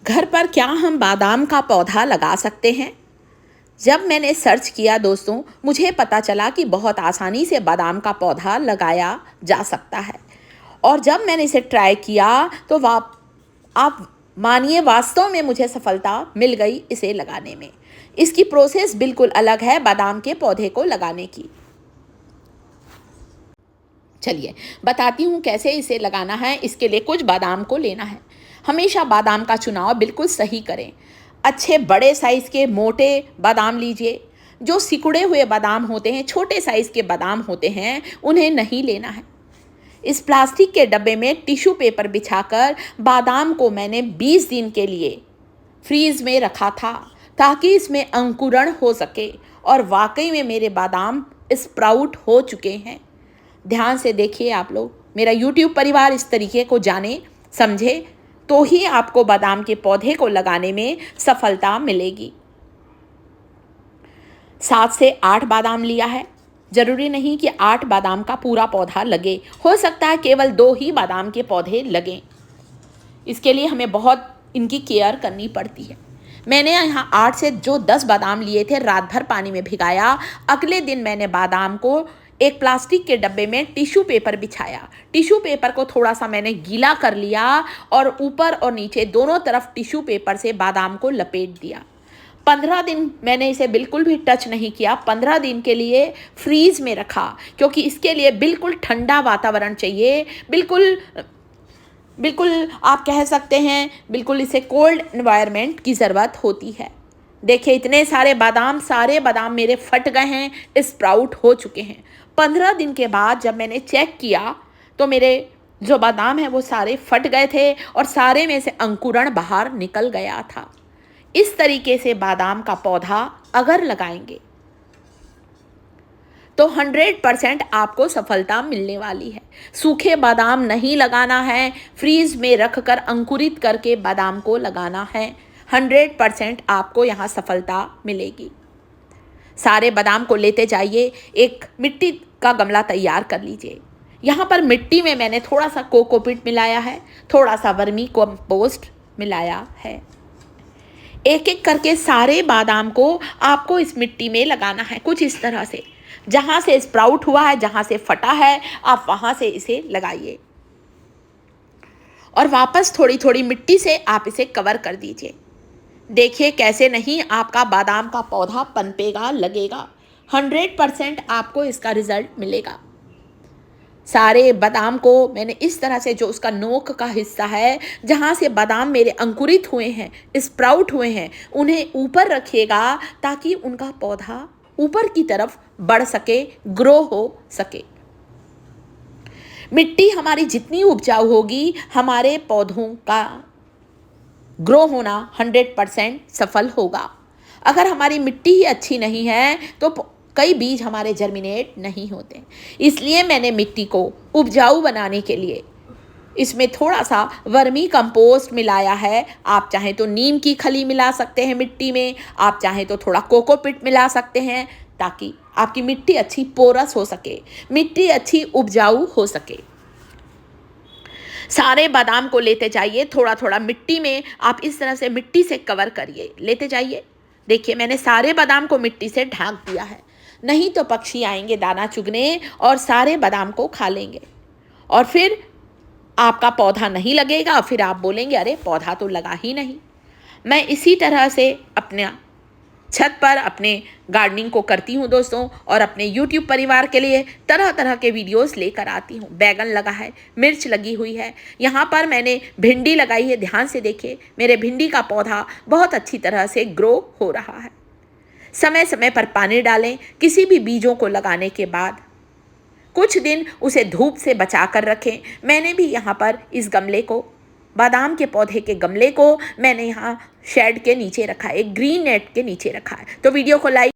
घर पर क्या हम बादाम का पौधा लगा सकते हैं? जब मैंने सर्च किया दोस्तों, मुझे पता चला कि बहुत आसानी से बादाम का पौधा लगाया जा सकता है। और जब मैंने इसे ट्राई किया तो आप मानिए वास्तव में मुझे सफलता मिल गई इसे लगाने में। इसकी प्रोसेस बिल्कुल अलग है बादाम के पौधे को लगाने की। चलिए बताती हूँ कैसे इसे लगाना है। इसके लिए कुछ बादाम को लेना है। हमेशा बादाम का चुनाव बिल्कुल सही करें। अच्छे बड़े साइज़ के मोटे बादाम लीजिए। जो सिकुड़े हुए बादाम होते हैं, छोटे साइज़ के बादाम होते हैं, उन्हें नहीं लेना है। इस प्लास्टिक के डब्बे में टिश्यू पेपर बिछाकर बादाम को मैंने 20 दिन के लिए फ्रीज में रखा था ताकि इसमें अंकुरण हो सके। और वाकई में मेरे बादाम स्प्राउट हो चुके हैं। ध्यान से देखिए आप लोग, मेरा YouTube परिवार इस तरीके को जाने समझे तो ही आपको बादाम के पौधे को लगाने में सफलता मिलेगी। 7 से 8 बादाम लिया है। ज़रूरी नहीं कि 8 बादाम का पूरा पौधा लगे, हो सकता है केवल 2 ही बादाम के पौधे लगें। इसके लिए हमें बहुत इनकी केयर करनी पड़ती है। मैंने यहाँ 8 से जो 10 बादाम लिए थे रात भर पानी में भिगाया। अगले दिन मैंने बादाम को एक प्लास्टिक के डब्बे में टिश्यू पेपर बिछाया। टिश्यू पेपर को थोड़ा सा मैंने गीला कर लिया और ऊपर और नीचे दोनों तरफ टिश्यू पेपर से बादाम को लपेट दिया। 15 दिन मैंने इसे बिल्कुल भी टच नहीं किया। 15 दिन के लिए फ्रीज में रखा क्योंकि इसके लिए बिल्कुल ठंडा वातावरण चाहिए। बिल्कुल आप कह सकते हैं बिल्कुल इसे कोल्ड एनवायरनमेंट की ज़रूरत होती है। देखिए इतने सारे बादाम मेरे फट गए हैं, स्प्राउट हो चुके हैं। 15 दिन के बाद जब मैंने चेक किया तो मेरे जो बादाम हैं वो सारे फट गए थे और सारे में से अंकुरण बाहर निकल गया था। इस तरीके से बादाम का पौधा अगर लगाएंगे तो 100% आपको सफलता मिलने वाली है। सूखे बादाम नहीं लगाना है, फ्रीज में रखकर अंकुरित करके बादाम को लगाना है। 100% आपको यहाँ सफलता मिलेगी। सारे बादाम को लेते जाइए, एक मिट्टी का गमला तैयार कर लीजिए। यहाँ पर मिट्टी में मैंने थोड़ा सा कोकोपीट मिलाया है, थोड़ा सा वर्मी कंपोस्ट मिलाया है। एक एक करके सारे बादाम को आपको इस मिट्टी में लगाना है, कुछ इस तरह से। जहाँ से स्प्राउट हुआ है, जहाँ से फटा है, आप वहाँ से इसे लगाइए और वापस थोड़ी थोड़ी मिट्टी से आप इसे कवर कर दीजिए। देखिए कैसे नहीं आपका बादाम का पौधा पनपेगा, लगेगा। 100% आपको इसका रिजल्ट मिलेगा। सारे बादाम को मैंने इस तरह से, जो उसका नोक का हिस्सा है जहाँ से बादाम मेरे अंकुरित हुए हैं, स्प्राउट हुए हैं, उन्हें ऊपर रखिएगा ताकि उनका पौधा ऊपर की तरफ बढ़ सके, ग्रो हो सके। मिट्टी हमारी जितनी उपजाऊ होगी, हमारे पौधों का ग्रो होना 100% सफल होगा। अगर हमारी मिट्टी ही अच्छी नहीं है तो कई बीज हमारे जर्मिनेट नहीं होते। इसलिए मैंने मिट्टी को उपजाऊ बनाने के लिए इसमें थोड़ा सा वर्मी कंपोस्ट मिलाया है। आप चाहें तो नीम की खली मिला सकते हैं मिट्टी में, आप चाहें तो थोड़ा कोकोपीट मिला सकते हैं ताकि आपकी मिट्टी अच्छी पोरस हो सके, मिट्टी अच्छी उपजाऊ हो सके। सारे बादाम को लेते जाइए, थोड़ा थोड़ा मिट्टी में आप इस तरह से मिट्टी से कवर करिए, लेते जाइए। देखिए मैंने सारे बादाम को मिट्टी से ढक दिया है, नहीं तो पक्षी आएंगे दाना चुगने और सारे बादाम को खा लेंगे और फिर आपका पौधा नहीं लगेगा। फिर आप बोलेंगे अरे पौधा तो लगा ही नहीं। मैं इसी तरह से अपने छत पर अपने गार्डनिंग को करती हूँ दोस्तों, और अपने YouTube परिवार के लिए तरह तरह के वीडियोस लेकर आती हूँ। बैगन लगा है, मिर्च लगी हुई है, यहाँ पर मैंने भिंडी लगाई है। ध्यान से देखिए मेरे भिंडी का पौधा बहुत अच्छी तरह से ग्रो हो रहा है। समय समय पर पानी डालें। किसी भी बीजों को लगाने के बाद कुछ दिन उसे धूप से बचा कर रखें। मैंने भी यहाँ पर इस गमले को, बादाम के पौधे के गमले को मैंने यहाँ शेड के नीचे रखा है, एक ग्रीन नेट के नीचे रखा है। तो वीडियो को लाइक